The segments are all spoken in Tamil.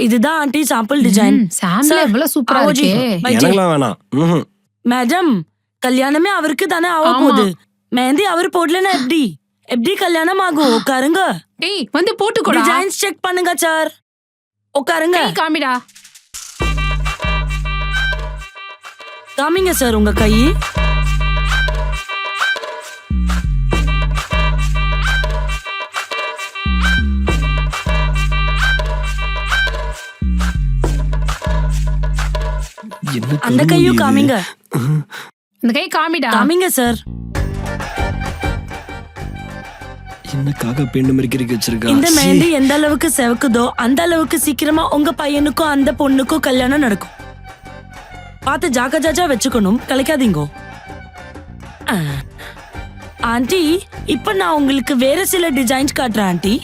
இதுதான் ஆண்டி சாம்பிள் டிசைன். சாம்பிள் எவ்வளவு சூப்பரா आओ जी, இருக்கு. बैठिए। எனக்குலாம் வேணாம். ம்ஹும். மேடம் கல்யாணமே அவருக்கு தானே ஆக ஆமா. போகுது. மெஹந்தி அவர் போடலன்னா எப்படி எப்படி கல்யாணம் ஆகும்? உட்காருங்க. டேய் வந்து போட்டுக்கோடா. டிசைன்ஸ் செக் பண்ணுங்க சார். உட்காருங்க. கை காமிடா. காமிங்க சார் உங்க கை. என்ன அந்த கருமம் கையும் இது? காமிங்க. இந்த கை காமிடா. காமிங்க சார். என்னக்காக பெண்ணு மறிக்கிறதுக்கு வச்சிருக்கா? இந்த மெஹந்தி எந்த அளவுக்கு செவக்குதோ அந்த அளவுக்கு சீக்கிரமா உங்க பையனுக்கும் அந்த பொண்ணுக்கும் கல்யாணம் நடக்கும். பார்த்து ஜாக்கஜாஜா வச்சுக்கணும், கலைக்காதீங்க. ஆண்டி இப்ப நான் உங்களுக்கு வேற சில டிசைன்ஸ் காட்டுறேன் ஆண்டி.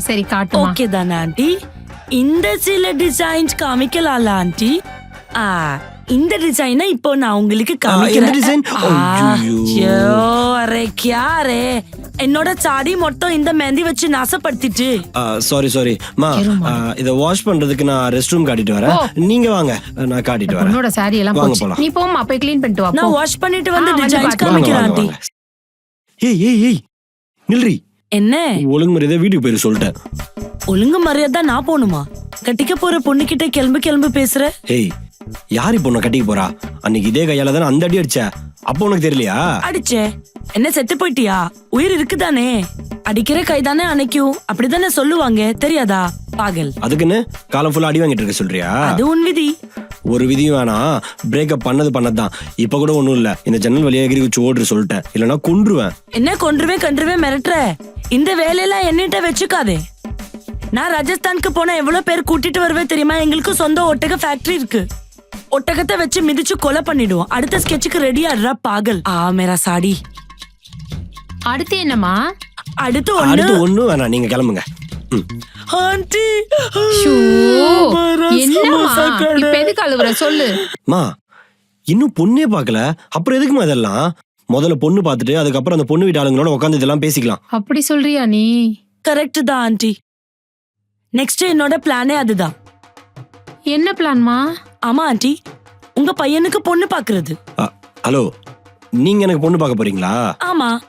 சரி காட்டுமா. ஓகே தானே ஆண்டி? இந்த சில டிசைன்ஸ் காமிக்கலாம்ல ஆண்டி? இந்த டிசைனை இப்போ நான் உங்களுக்கு இந்த காமிக்கிறேன். டிசைன் ஐயோ, அரே கியா ரே, என்னோட சாடி மொத்தம் இந்த மெஹந்தி வச்சு நாசப்படுத்திட்டு. சாரி மா, இத வாஷ் பண்றதுக்கு நான் ரெஸ்ட் ரூம் காட்டிட்டு வரேன். நீங்க வாங்க, நான் காட்டிட்டு வரேன். உன்னோட சாரி எல்லாம் வாங்க போச்சு. போலாம். நீ போம்மா போய் க்ளீன் பண்ணிட்டு வா. நான் வாஷ் பண்ணிட்டு வந்து வந்து டிசைன்ஸ் பாத்து. காமிக்கிறேன் ஆண்டி. ஏய் நில்றி. என்ன ஒழுங்கு மரியாதை வீட்டுக்கு போயிரு சொல்லிட்டேன். ஒழுங்கு மரியாதை நான் போணுமா? கட்டிக்க போற பொண்ணு கிட்ட கிளம்பு பேசுற. ஏய், யாரு பொண்ணை கட்டிக்க போறா? அன்னைக்கு இதே கையால தானே அந்த அடி அடிச்ச. அப்போ உனக்கு தெரியலையா? அடிச்சே என்ன செத்து போயிட்டியா? உயிர் இருக்குதானே? அடிக்கிற கைதானே அணைக்கும், அப்படிதானே சொல்லுவாங்க, தெரியாதா பாகல்? அதுக்குன்னு காலம் ஃபுல்லா அடி வாங்கிட்டு இருக்க சொல்றியா? அது உன் விதி. ஒரு விதியும் வேணாம். பிரேக்கப் பண்ணதுதான். இப்ப கூட ஒண்ணும் இல்ல. இந்த ஜன்னல் வழியா எகிரி வச்சு ஓடுற சொல்லிட்டேன். இல்லன்னா கொன்றுவேன். என்ன கொன்றுவேன் மிரட்டுற? இந்த வேலையெல்லாம் என்னிட்ட வச்சுக்காதே. நான் ராஜஸ்தானுக்கு போன எவ்வளவு பேர் கூட்டிட்டு வருவேன் தெரியுமா? எங்களுக்கு சொந்த ஒட்டக ஃபேக்டரி இருக்கு. ஒட்டகத்தை வச்சு மிதிச்சு கொலை பண்ணிடுவோம். அடுத்த ஸ்கெட்சுக்கு ரெடி ஆடுறா பாகல். மேரா சாடி. அடுத்து என்னம்மா? அடுத்து ஒண்ணும் வேணாம், நீங்க கிளம்புங்க. ஆண்டி ஷோ, என்னம்மா இப்ப எதுக்கு அழுவுற சொல்லு. மா, இன்னும் பொண்ணே பாக்கல, அப்புறம் எதுக்குமா இதெல்லாம்? முதல்ல பொண்ணு பாத்துட்டு அதுக்கப்புறம் அந்த பொண்ணு வீட்டு ஆளுங்களோட உட்காந்து இதெல்லாம் பேசிக்கலாம். அப்படி சொல்றியா நீ? கரெக்ட் தான் ஆண்டி. நெக்ஸ்ட் என்னோட பிளானே அதுதான். என்ன பிளான்மா? ஆமா ஆண்டி, உங்க பையனுக்கு பொண்ணு பாக்குறது. ஹலோ, நீங்க எனக்கு பொண்ணு பார்க்க போறீங்களா? ஆமா.